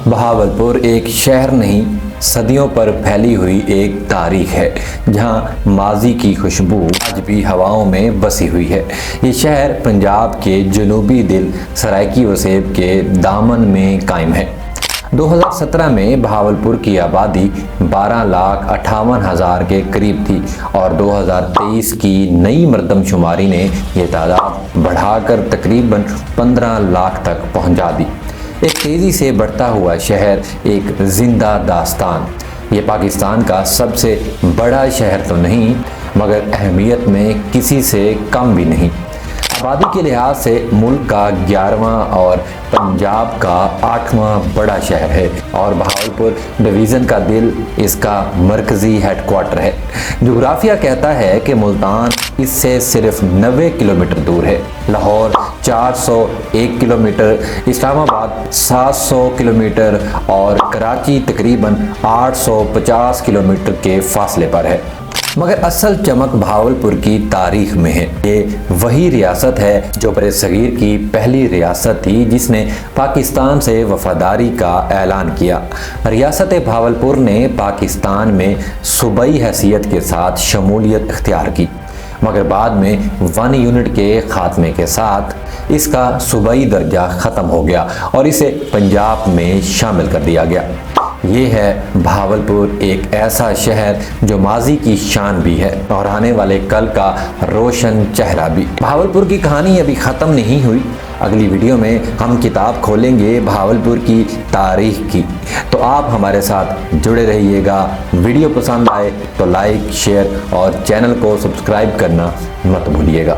بہاولپور ایک شہر نہیں، صدیوں پر پھیلی ہوئی ایک تاریخ ہے جہاں ماضی کی خوشبو آج بھی ہواؤں میں بسی ہوئی ہے۔ یہ شہر پنجاب کے جنوبی ضلع سرائیکی وسیب کے دامن میں قائم ہے۔ 2017 میں بہاولپور کی آبادی 12,58,000 کے قریب تھی اور 2023 کی نئی مردم شماری نے یہ تعداد بڑھا کر تقریباً 15 لاکھ تک پہنچا دی۔ ایک تیزی سے بڑھتا ہوا شہر، ایک زندہ داستان۔ یہ پاکستان کا سب سے بڑا شہر تو نہیں، مگر اہمیت میں کسی سے کم بھی نہیں۔ آبادی کے لحاظ سے ملک کا 11واں اور پنجاب کا 8واں بڑا شہر ہے اور بہاولپور ڈویژن کا دل اس کا مرکزی ہیڈ کوارٹر ہے۔ جغرافیہ کہتا ہے کہ ملتان اس سے صرف 90 کلومیٹر دور ہے، لاہور 401 کلومیٹر، اسلام آباد 700 کلومیٹر اور کراچی تقریباً 850 کلومیٹر کے فاصلے پر ہے۔ مگر اصل چمک بہاولپور کی تاریخ میں ہے۔ یہ وہی ریاست ہے جو برصغیر کی پہلی ریاست تھی جس نے پاکستان سے وفاداری کا اعلان کیا۔ ریاست بہاولپور نے پاکستان میں صوبائی حیثیت کے ساتھ شمولیت اختیار کی، مگر بعد میں 1 یونٹ کے خاتمے کے ساتھ اس کا صوبائی درجہ ختم ہو گیا اور اسے پنجاب میں شامل کر دیا گیا۔ یہ ہے بہاولپور، ایک ایسا شہر جو ماضی کی شان بھی ہے اور آنے والے کل کا روشن چہرہ بھی۔ بہاولپور کی کہانی ابھی ختم نہیں ہوئی۔ اگلی ویڈیو میں ہم کتاب کھولیں گے بہاولپور کی تاریخ کی، تو آپ ہمارے ساتھ جڑے رہیے گا۔ ویڈیو پسند آئے تو لائک، شیئر اور چینل کو سبسکرائب کرنا مت بھولیے گا۔